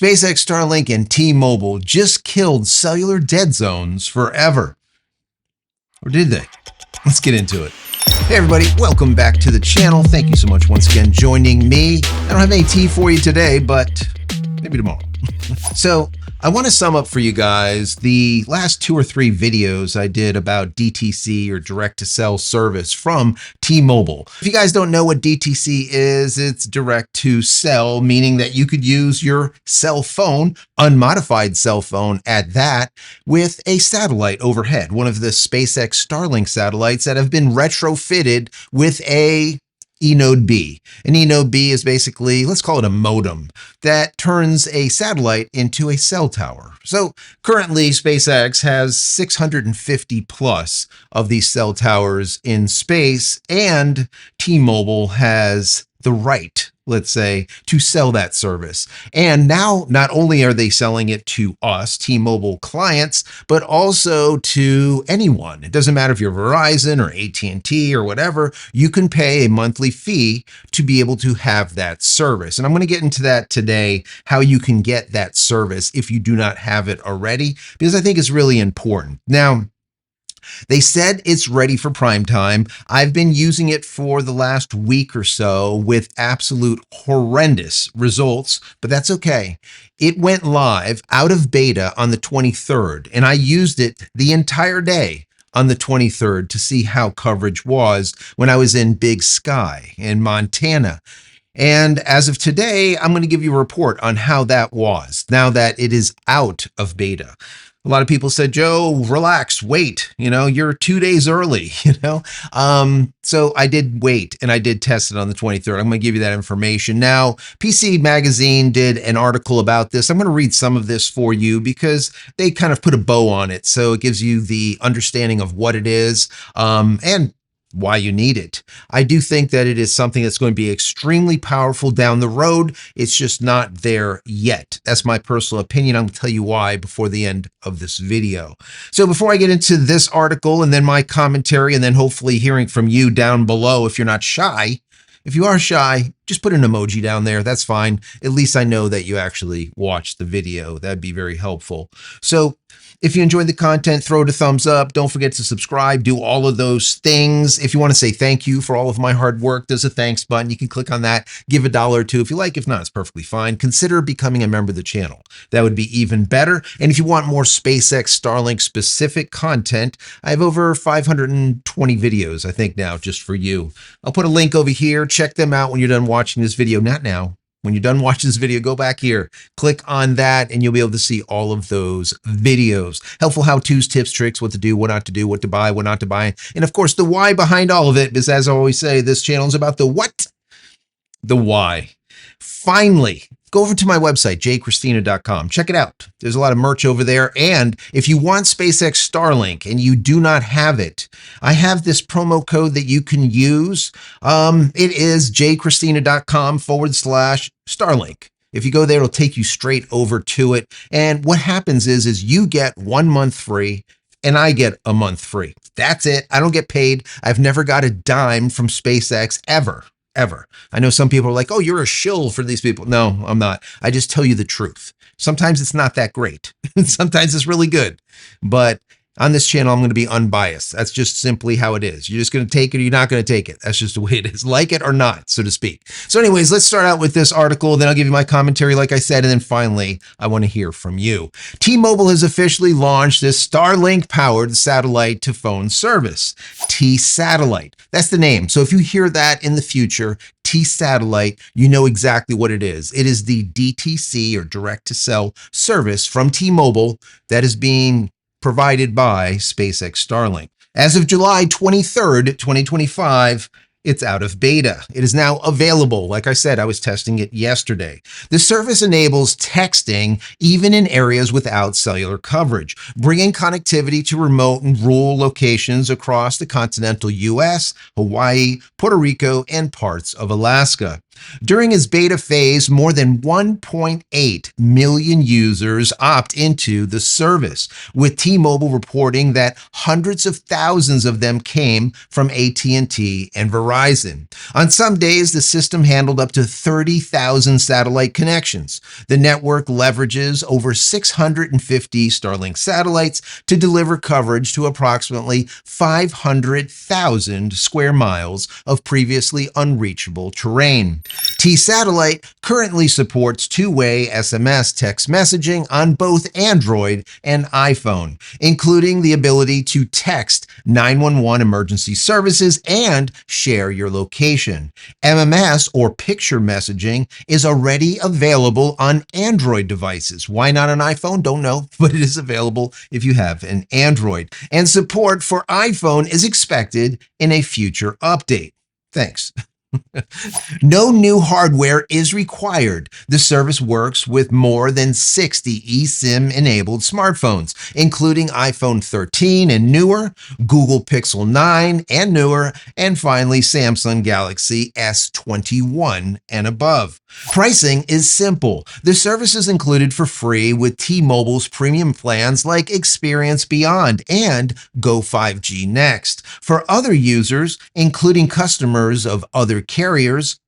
SpaceX Starlink and T-Mobile just killed cellular dead zones forever. Or did they? Let's get into it. Hey everybody, welcome back to the channel. Thank you so much once again joining me. I don't have any tea for you today, but maybe tomorrow. So I want to sum up for you guys the last 2 or 3 videos I did about DTC or direct to cell service from T-Mobile. If you guys don't know what DTC is, it's direct to cell, meaning that you could use your cell phone, unmodified cell phone at that, with a satellite overhead, one of the SpaceX Starlink satellites that have been retrofitted with a eNode B. An eNode B is basically, let's call it a modem that turns a satellite into a cell tower. So currently SpaceX has 650 plus of these cell towers in space, and T-Mobile has the right, let's say, to sell that service. And now not only are they selling it to us, T-Mobile clients, but also to anyone. It doesn't matter if you're Verizon or AT&T or whatever, you can pay a monthly fee to be able to have that service. And I'm going to get into that today, how you can get that service if you do not have it already, because I think it's really important. Now, they said it's ready for prime time. I've been using it for the last week or so with absolute horrendous results, but that's okay. It went live out of beta on the 23rd, and I used it the entire day on the 23rd to see how coverage was when I was in Big Sky in Montana. And as of today, I'm going to give you a report on how that was now that it is out of beta. A lot of people said, Joe, relax, wait, you're 2 days early, So I did wait and I did test it on the 23rd. I'm going to give you that information. Now, PC Magazine did an article about this. I'm going to read some of this for you because they kind of put a bow on it. So it gives you the understanding of what it is, and why you need it. I do think that it is something that's going to be extremely powerful down the road. It's just not there yet. That's my personal opinion. I'm going to tell you why before the end of this video. So before I get into this article and then my commentary and then hopefully hearing from you down below, if you're not shy, if you are shy, just put an emoji down there. That's fine. At least I know that you actually watched the video. That'd be very helpful. So if you enjoyed the content, throw it a thumbs up. Don't forget to subscribe. Do all of those things. If you want to say thank you for all of my hard work, there's a thanks button. You can click on that. Give $1 or $2 if you like. If not, it's perfectly fine. Consider becoming a member of the channel. That would be even better. And if you want more SpaceX Starlink specific content, I have over 520 videos, I think now, just for you. I'll put a link over here. Check them out when you're done watching this video. Not now. When you're done watching this video, go back here, click on that, and you'll be able to see all of those videos. Helpful how-tos, tips, tricks, what to do, what not to do, what to buy, what not to buy. And of course, the why behind all of it, because as I always say, this channel is about the what, the why. Finally, go over to my website, JCristina.com. Check it out. There's a lot of merch over there. And if you want SpaceX Starlink and you do not have it, I have this promo code that you can use. It is JCristina.com/Starlink. If you go there, it'll take you straight over to it. And what happens is you get 1 month free and I get a month free. That's it. I don't get paid. I've never got a dime from SpaceX ever. I know some people are like, oh, you're a shill for these people. No, I'm not. I just tell you the truth. Sometimes it's not that great. Sometimes it's really good. But on this channel, I'm going to be unbiased. That's just simply how it is. You're just going to take it or you're not going to take it. That's just the way it is. Like it or not, so to speak. So anyways, let's start out with this article. Then I'll give you my commentary, like I said. And then finally, I want to hear from you. T-Mobile has officially launched this Starlink-powered satellite to phone service. T-Satellite. That's the name. So if you hear that in the future, T-Satellite, you know exactly what it is. It is the DTC or direct-to-cell service from T-Mobile that is being provided by SpaceX Starlink. As of July 23rd, 2025, it's out of beta. It is now available. Like I said, I was testing it yesterday. The service enables texting even in areas without cellular coverage, bringing connectivity to remote and rural locations across the continental US, Hawaii, Puerto Rico, and parts of Alaska. During his beta phase, more than 1.8 million users opt into the service, with T-Mobile reporting that hundreds of thousands of them came from AT&T and Verizon. On some days, the system handled up to 30,000 satellite connections. The network leverages over 650 Starlink satellites to deliver coverage to approximately 500,000 square miles of previously unreachable terrain. T-Satellite currently supports two-way SMS text messaging on both Android and iPhone, including the ability to text 911 emergency services and share your location. MMS, or picture messaging, is already available on Android devices. Why not an iPhone? Don't know, but it is available if you have an Android. And support for iPhone is expected in a future update. Thanks. No new hardware is required. The service works with more than 60 eSIM-enabled smartphones, including iPhone 13 and newer, Google Pixel 9 and newer, and finally Samsung Galaxy S21 and above. Pricing is simple. The service is included for free with T-Mobile's premium plans like Experience Beyond and Go 5G Next. For other users, including customers of other carriers,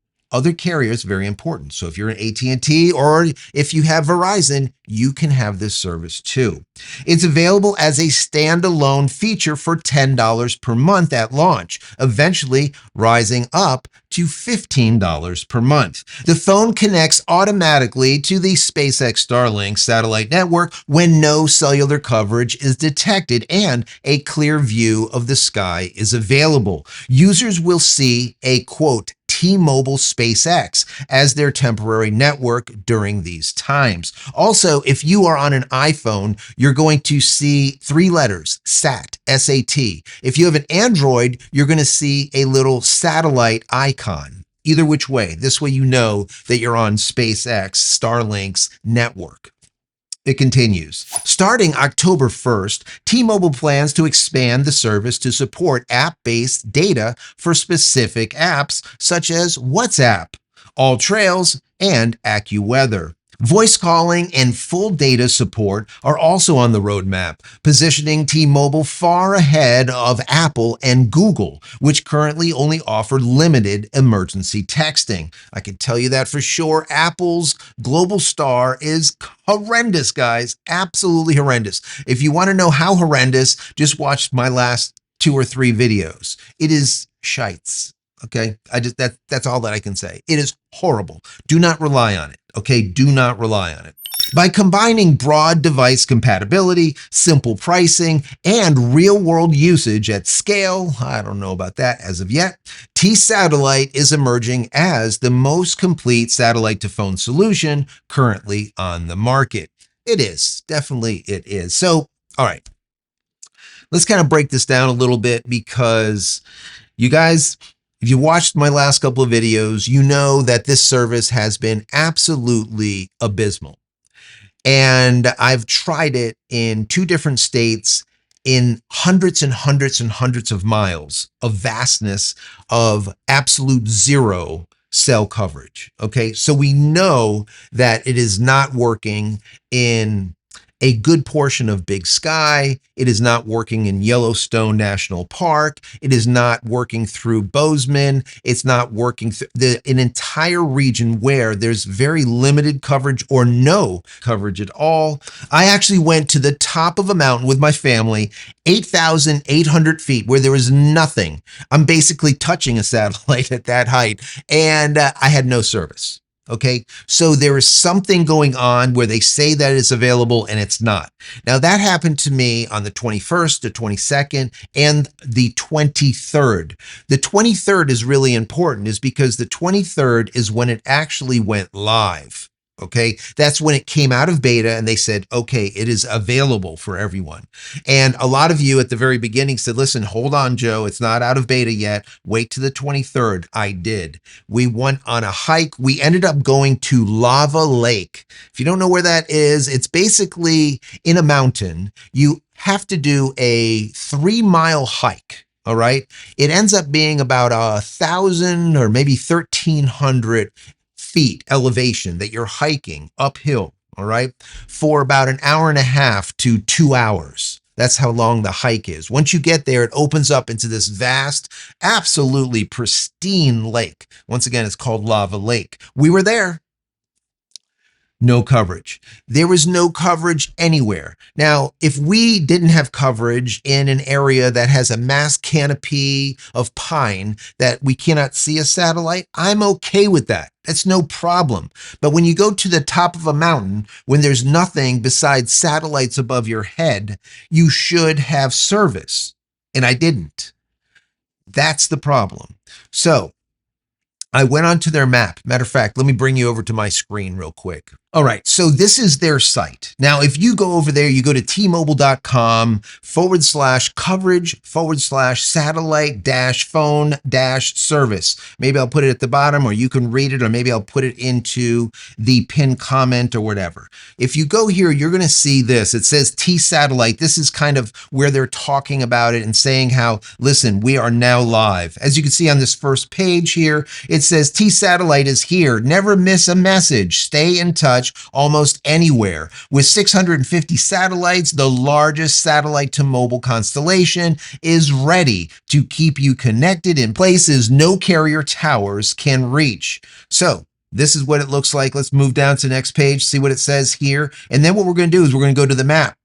very important. So if you're an AT&T or if you have Verizon, you can have this service too. It's available as a standalone feature for $10 per month at launch, eventually rising up to $15 per month. The phone connects automatically to the SpaceX Starlink satellite network when no cellular coverage is detected and a clear view of the sky is available. Users will see a, quote, T-Mobile SpaceX as their temporary network during these times. Also, if you are on an iPhone, you're going to see three letters, SAT, S-A-T. If you have an Android, you're going to see a little satellite icon. Either which way. This way you know that you're on SpaceX Starlink's network. It continues. Starting October 1st, T-Mobile plans to expand the service to support app-based data for specific apps such as WhatsApp, AllTrails, and AccuWeather. Voice calling and full data support are also on the roadmap, positioning T-Mobile far ahead of Apple and Google, which currently only offer limited emergency texting. I can tell you that for sure. Apple's Global Star is horrendous, guys. Absolutely horrendous. If you want to know how horrendous, just watch my last 2 or 3 videos. It is shites. Okay, that's all that I can say. It is horrible. Do not rely on it. Okay, do not rely on it. By combining broad device compatibility, simple pricing, and real-world usage at scale, I don't know about that as of yet, T-Satellite is emerging as the most complete satellite-to-phone solution currently on the market. It is. Definitely it is. So, all right. Let's kind of break this down a little bit because you guys, if you watched my last couple of videos, you know that this service has been absolutely abysmal. And I've tried it in 2 different states in hundreds and hundreds and hundreds of miles of vastness of absolute zero cell coverage. Okay, so we know that it is not working in a good portion of Big Sky. It is not working in Yellowstone National Park. It is not working through Bozeman. It's not working through an entire region where there's very limited coverage or no coverage at all. I actually went to the top of a mountain with my family, 8,800 feet, where there was nothing. I'm basically touching a satellite at that height, and I had no service. Okay, so there is something going on where they say that it's available and it's not. Now that happened to me on the 21st, the 22nd, and the 23rd. The 23rd is really important is because the 23rd is when it actually went live. Okay, that's when it came out of beta and they said, okay, it is available for everyone. And a lot of you at the very beginning said, listen, hold on, Joe, it's not out of beta yet. Wait to the 23rd. I did. We went on a hike. We ended up going to Lava Lake. If you don't know where that is, it's basically in a mountain. You have to do a 3-mile hike. all right, it ends up being about 1,000 or maybe 1,300 feet elevation that you're hiking uphill, all right, for about an hour and a half to 2 hours. That's how long the hike is. Once you get there, it opens up into this vast, absolutely pristine lake. Once again, it's called Lava Lake. We were there. No coverage. There was no coverage anywhere. Now, if we didn't have coverage in an area that has a mass canopy of pine that we cannot see a satellite, I'm okay with that. That's no problem. But when you go to the top of a mountain, when there's nothing besides satellites above your head, you should have service. And I didn't. That's the problem. So I went onto their map. Matter of fact, let me bring you over to my screen real quick. All right, so this is their site. Now, if you go over there, you go to tmobile.com/coverage/satellite-phone-service. Maybe I'll put it at the bottom, or you can read it, or maybe I'll put it into the pinned comment or whatever. If you go here, you're going to see this. It says T-Satellite. This is kind of where they're talking about it and saying how, listen, we are now live. As you can see on this first page here, it says T-Satellite is here. Never miss a message. Stay in touch almost anywhere. With 650 satellites, the largest satellite to mobile constellation is ready to keep you connected in places no carrier towers can reach. So this is what it looks like. Let's move down to the next page, see what it says here. And then what we're going to do is we're going to go to the map.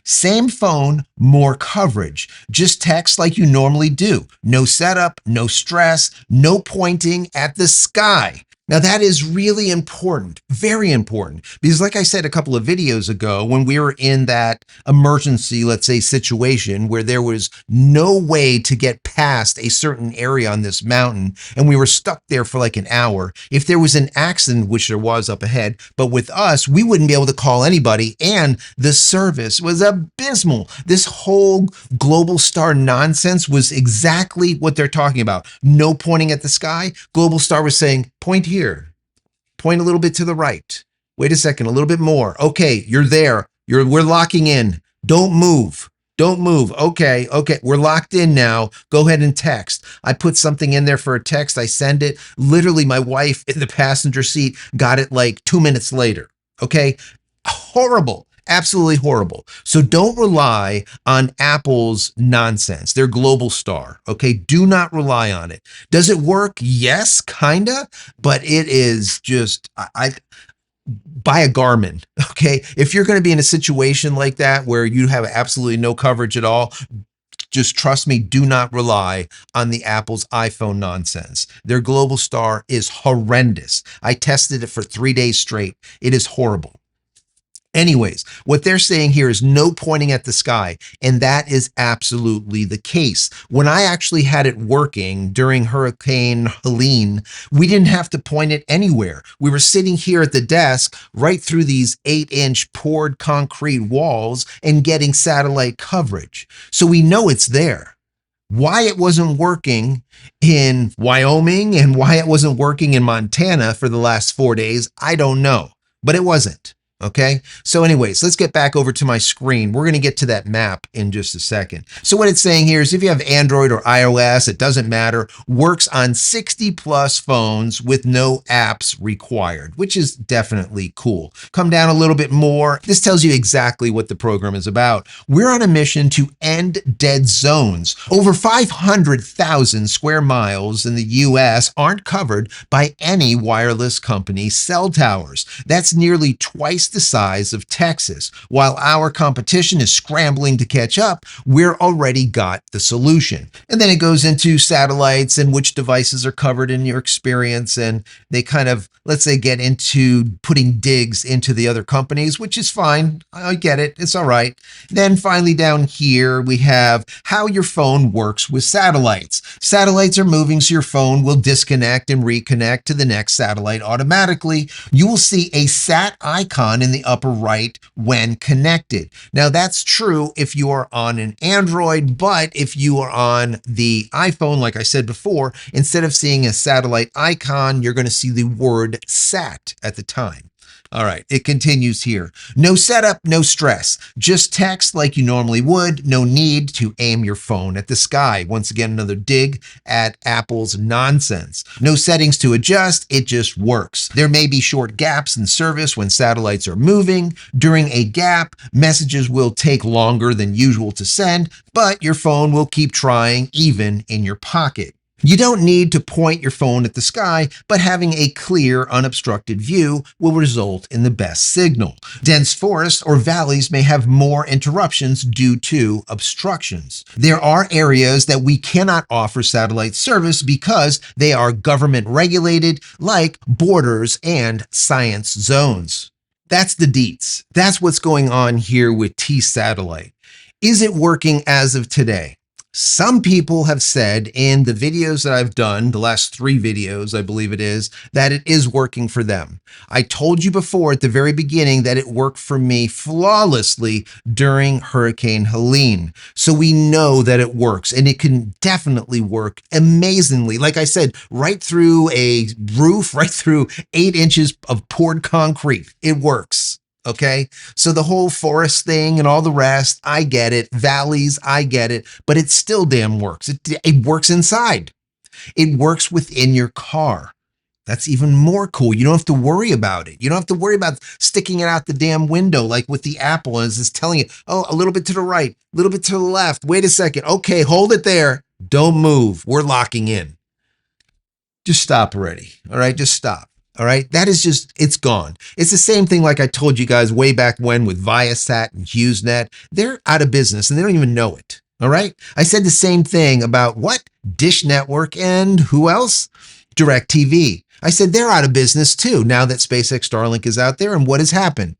Same phone, more coverage. Just text like you normally do. No setup, no stress, no pointing at the sky. Now that is really important, very important, because like I said a couple of videos ago, when we were in that emergency, let's say, situation where there was no way to get past a certain area on this mountain, and we were stuck there for like an hour, if there was an accident, which there was up ahead, but with us, we wouldn't be able to call anybody, and the service was abysmal. This whole Global Star nonsense was exactly what they're talking about. No pointing at the sky. Global Star was saying, point here. Point a little bit to the right. Wait a second, a little bit more. Okay, you're there. We're locking in. Don't move. Don't move. Okay, we're locked in now. Go ahead and text. I put something in there for a text. I send it. Literally, my wife in the passenger seat got it like 2 minutes later. Okay, horrible. Absolutely horrible. So don't rely on Apple's nonsense. They're Global Star. Okay. Do not rely on it. Does it work? Yes, kinda, but it is just, buy a Garmin. Okay. If you're going to be in a situation like that where you have absolutely no coverage at all, just trust me, do not rely on the Apple's iPhone nonsense. Their Global Star is horrendous. I tested it for 3 days straight. It is horrible. Anyways, what they're saying here is no pointing at the sky, and that is absolutely the case. When I actually had it working during Hurricane Helene, we didn't have to point it anywhere. We were sitting here at the desk right through these 8-inch poured concrete walls and getting satellite coverage. So we know it's there. Why it wasn't working in Wyoming and why it wasn't working in Montana for the last 4 days, I don't know, but it wasn't. Okay, so anyways, let's get back over to my screen. We're going to get to that map in just a second. So what it's saying here is if you have Android or iOS, it doesn't matter, works on 60 plus phones with no apps required, which is definitely cool. Come down a little bit more. This tells you exactly what the program is about. We're on a mission to end dead zones. Over 500,000 square miles in the US aren't covered by any wireless company cell towers. That's nearly twice the size of Texas. While our competition is scrambling to catch up, we're already got the solution. And then it goes into satellites and which devices are covered in your experience. And they kind of, let's say, get into putting digs into the other companies, which is fine. I get it. It's all right. Then finally down here, we have how your phone works with satellites. Satellites are moving, so your phone will disconnect and reconnect to the next satellite automatically. You will see a sat icon in the upper right when connected. Now that's true if you are on an Android, but if you are on the iPhone, like I said before, instead of seeing a satellite icon, you're going to see the word sat at the time. All right, it continues here. No setup, no stress. Just text like you normally would. No need to aim your phone at the sky. Once again, another dig at Apple's nonsense. No settings to adjust. It just works. There may be short gaps in service when satellites are moving. During a gap, messages will take longer than usual to send, but your phone will keep trying even in your pocket. You don't need to point your phone at the sky, but having a clear, unobstructed view will result in the best signal. Dense forests or valleys may have more interruptions due to obstructions. There are areas that we cannot offer satellite service because they are government regulated, like borders and science zones. That's the deets. That's what's going on here with T-Satellite. Is it working as of today? Some people have said in the videos that I've done, the last 3 videos, I believe it is, that it is working for them. I told you before at the very beginning that it worked for me flawlessly during Hurricane Helene. So we know that it works, and it can definitely work amazingly. Like I said, right through a roof, right through 8 inches of poured concrete. It works. Okay, so the whole forest thing and all the rest, I get it. Valleys, I get it, but it still damn works. It works inside. It works within your car. That's even more cool. You don't have to worry about it. You don't have to worry about sticking it out the damn window like with the Apple as it's telling you, oh, a little bit to the right, a little bit to the left. Wait a second. Okay, hold it there. Don't move. We're locking in. Just stop already. All right, just stop. All right, that is just, it's gone. It's the same thing like I told you guys way back when with Viasat and HughesNet. They're out of business and they don't even know it. All right, I said the same thing about what? Dish Network and who else? DirecTV. I said they're out of business too now that SpaceX Starlink is out there. And what has happened?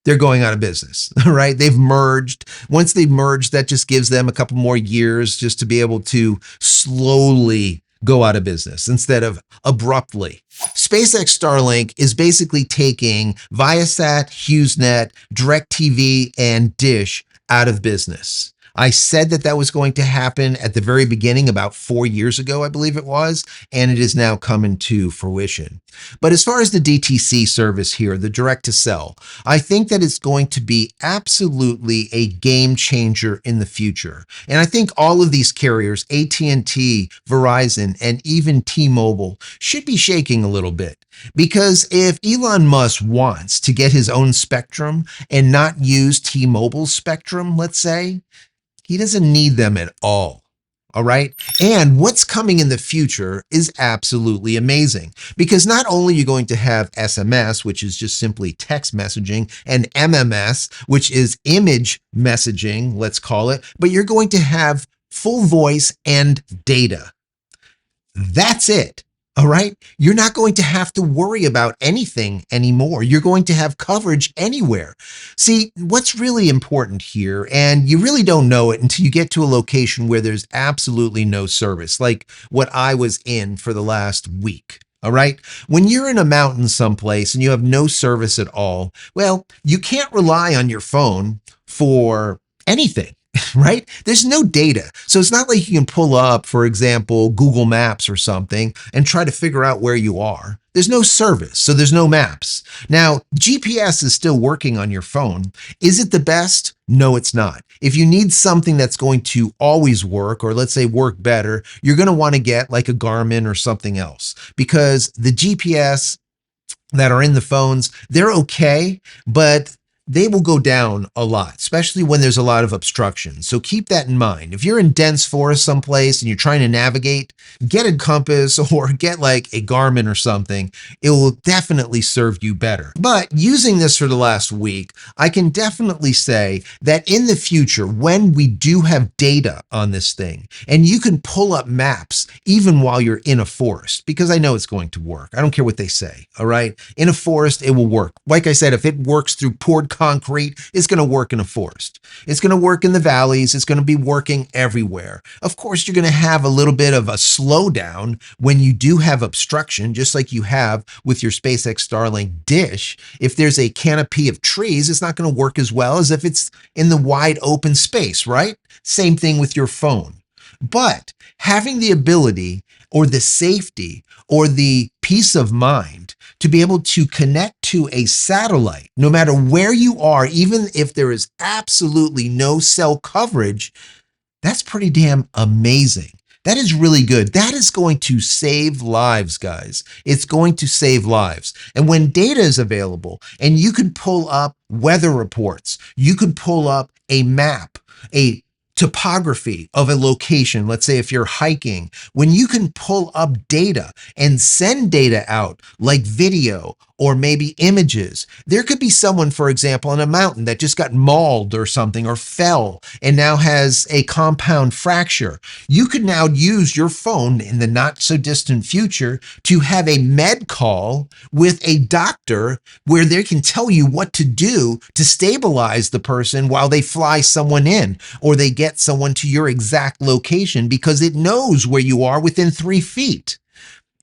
They're going out of business, all right? They've merged. Once they've merged, that just gives them a couple more years just to be able to slowly go out of business instead of abruptly. SpaceX Starlink is basically taking Viasat, HughesNet, DirecTV, and Dish out of business. I said that that was going to happen at the very beginning about 4 years ago, I believe it was, and it is now coming to fruition. But as far as the DTC service here, the direct to cell, I think that it's going to be absolutely a game changer in the future. And I think all of these carriers, AT&T, Verizon, and even T-Mobile, should be shaking a little bit. Because if Elon Musk wants to get his own spectrum and not use T-Mobile's spectrum, let's say, he doesn't need them at all. All right. And what's coming in the future is absolutely amazing because not only are you going to have SMS, which is just simply text messaging, and MMS, which is image messaging, let's call it, but you're going to have full voice and data. That's it. All right. You're not going to have to worry about anything anymore. You're going to have coverage anywhere. See, what's really important here, and you really don't know it until you get to a location where there's absolutely no service, like what I was in for the last week. All right. When you're in a mountain someplace and you have no service at all, well, you can't rely on your phone for anything. Right? There's no data. So it's not like you can pull up, for example, Google Maps or something and try to figure out where you are. There's no service, so there's no maps. Now, GPS is still working on your phone. Is it the best? No, it's not. If you need something that's going to always work, or let's say work better, you're going to want to get like a Garmin or something else because the GPS that are in the phones, they're okay, but they will go down a lot, especially when there's a lot of obstruction. So keep that in mind. If you're in dense forest someplace and you're trying to navigate, get a compass or get like a Garmin or something. It will definitely serve you better. But using this for the last week, I can definitely say that in the future, when we do have data on this thing, and you can pull up maps even while you're in a forest, because I know it's going to work. I don't care what they say, all right? In a forest, it will work. Like I said, if it works through poured concrete, it's going to work in a forest. It's going to work in the valleys. It's going to be working everywhere. Of course, you're going to have a little bit of a slowdown when you do have obstruction, just like you have with your SpaceX Starlink dish. If there's a canopy of trees, it's not going to work as well as if it's in the wide open space, right? Same thing with your phone. But having the ability or the safety or the peace of mind to be able to connect to a satellite, no matter where you are, even if there is absolutely no cell coverage, that's pretty damn amazing. That is really good. That is going to save lives, guys. It's going to save lives. And when data is available and you can pull up weather reports, you could pull up a map, a topography of a location. Let's say if you're hiking, when you can pull up data and send data out like video or maybe images. There could be someone, for example, on a mountain that just got mauled or something or fell and now has a compound fracture. You could now use your phone in the not so distant future to have a med call with a doctor where they can tell you what to do to stabilize the person while they fly someone in or they get someone to your exact location because it knows where you are within 3 feet.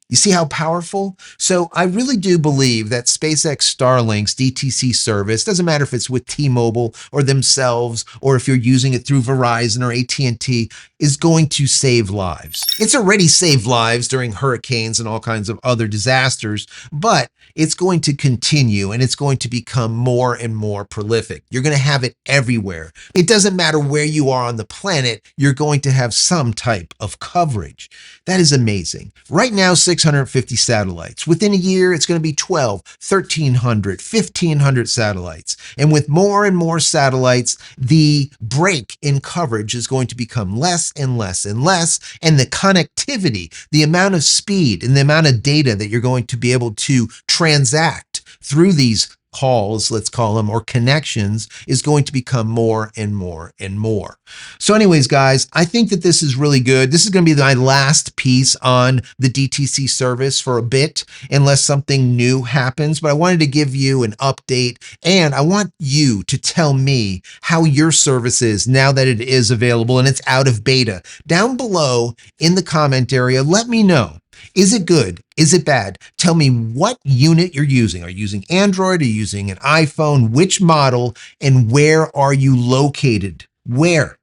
You see how powerful? So I really do believe that SpaceX Starlink's DTC service, doesn't matter if it's with T-Mobile or themselves, or if you're using it through Verizon or AT&T, is going to save lives. It's already saved lives during hurricanes and all kinds of other disasters, but it's going to continue and it's going to become more and more prolific. You're going to have it everywhere. It doesn't matter where you are on the planet, you're going to have some type of coverage. That is amazing. Right now, 650 satellites. Within a year, it's going to be 12, 1,300, 1,500 satellites. And with more and more satellites, the break in coverage is going to become less and less and less. And the connectivity, the amount of speed and the amount of data that you're going to be able to transact through these calls, let's call them, or connections, is going to become more and more and more. So anyways, guys, I think that this is really good. This is going to be my last piece on the DTC service for a bit, unless something new happens. But I wanted to give you an update, and I want you to tell me how your service is now that it is available and it's out of beta. Down below in the comment area, let me know. Is it good? Is it bad? Tell me what unit you're using. Are you using Android? Are you using an iPhone? Which model? And where are you located? Where?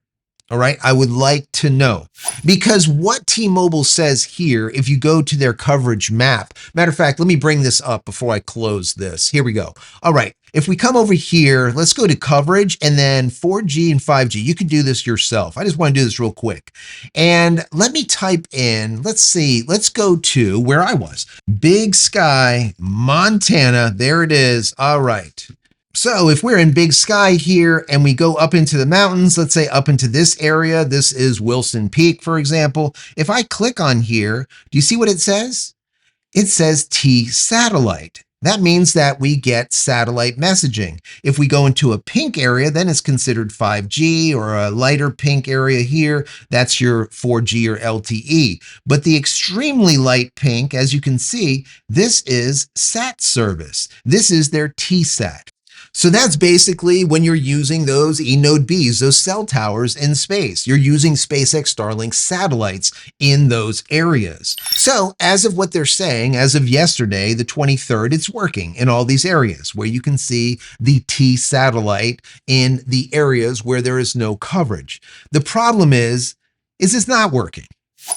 All right, I would like to know, because what T-Mobile says here, if you go to their coverage map, matter of fact, let me bring this up before I close this. Here we go. All right, if we come over here, let's go to coverage and then 4G and 5G. You can do this yourself. I just want to do this real quick. And let me type in, let's see, let's go to where I was. Big Sky, Montana. There it is. All right. So if we're in Big Sky here and we go up into the mountains, let's say up into this area, this is Wilson Peak, for example. If I click on here, do you see what it says? It says T satellite. That means that we get satellite messaging. If we go into a pink area, then it's considered 5G, or a lighter pink area here, that's your 4G or LTE. But the extremely light pink, as you can see, this is SAT service. This is their TSAT. So that's basically when you're using those eNode Bs, those cell towers in space. You're using SpaceX Starlink satellites in those areas. So as of what they're saying, as of yesterday, the 23rd, it's working in all these areas where you can see the T satellite in the areas where there is no coverage. The problem is it's not working.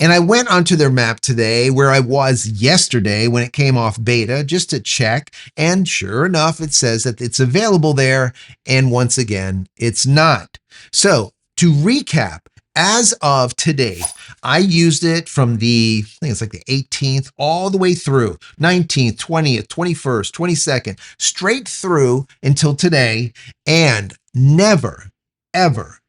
And I went onto their map today where I was yesterday when it came off beta just to check. And sure enough, it says that it's available there. And once again, it's not. So to recap, as of today, I used it from I think it's like the 18th all the way through 19th, 20th, 21st, 22nd, straight through until today. And never, ever,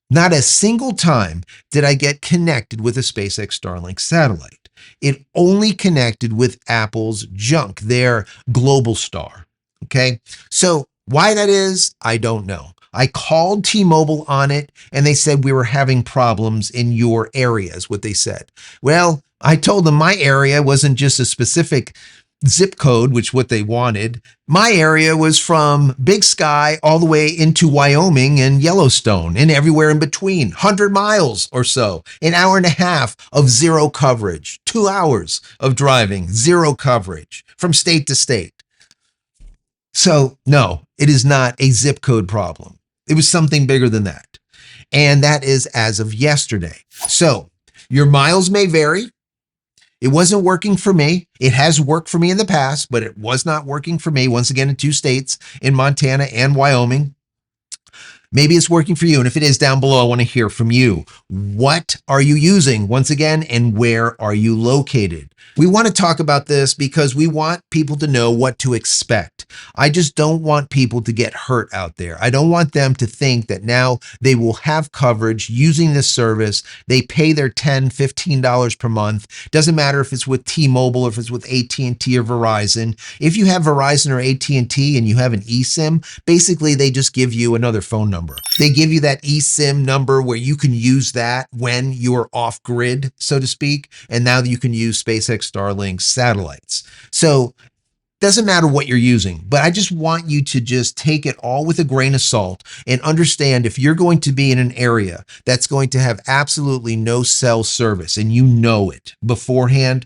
not a single time did I get connected with a SpaceX Starlink satellite. It only connected with Apple's junk, their global star. Okay, so why that is, I don't know. I called T-Mobile on it and they said we were having problems in your areas, what they said. Well, I told them my area wasn't just a specific zip code, which what they wanted. My area was from Big Sky all the way into Wyoming and Yellowstone and everywhere in between, 100 miles or so, an hour and a half of zero coverage, 2 hours of driving, zero coverage from state to state. So no, it is not a zip code problem. It was something bigger than that. And that is as of yesterday. So your miles may vary. It wasn't working for me. It has worked for me in the past, but it was not working for me. Once again, in 2 states, in Montana and Wyoming. Maybe it's working for you. And if it is, down below, I want to hear from you. What are you using once again, and where are you located? We want to talk about this because we want people to know what to expect. I just don't want people to get hurt out there. I don't want them to think that now they will have coverage using this service. They pay their $10, $15 per month. Doesn't matter if it's with T-Mobile or if it's with AT&T or Verizon. If you have Verizon or AT&T and you have an eSIM, basically they just give you another phone number. They give you that eSIM number where you can use that when you're off grid, so to speak. And now you can use SpaceX Starlink satellites. So doesn't matter what you're using, but I just want you to just take it all with a grain of salt and understand if you're going to be in an area that's going to have absolutely no cell service and you know it beforehand,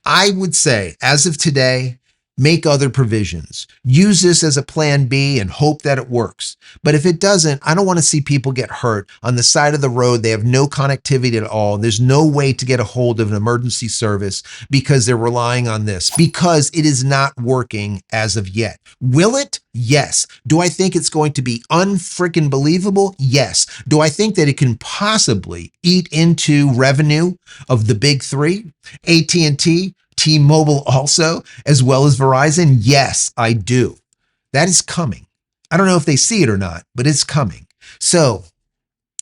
I would say, as of today, make other provisions. Use this as a plan B and hope that it works. But if it doesn't, I don't want to see people get hurt on the side of the road. They have no connectivity at all. There's no way to get a hold of an emergency service because they're relying on this, because it is not working as of yet. Will it? Yes. Do I think it's going to be unfreaking believable? Yes. Do I think that it can possibly eat into revenue of the big three? AT&T, T-Mobile also, as well as Verizon? Yes, I do. That is coming. I don't know if they see it or not, but it's coming. So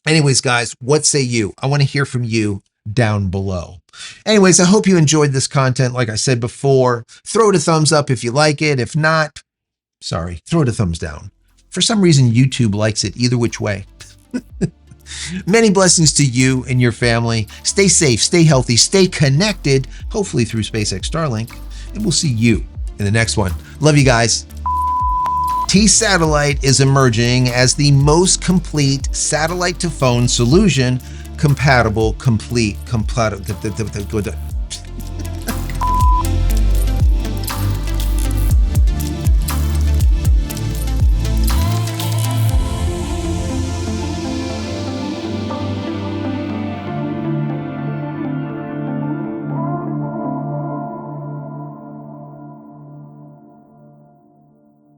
anyways, guys, what say you? I want to hear from you down below. Anyways, I hope you enjoyed this content. Like I said before, throw it a thumbs up if you like it. If not, sorry, throw it a thumbs down. For some reason, YouTube likes it either which way. Many blessings to you and your family. Stay safe, stay healthy, stay connected, hopefully through SpaceX Starlink, and we'll see you in the next one. Love you guys. T-Satellite is emerging as the most complete satellite to phone solution, compatible.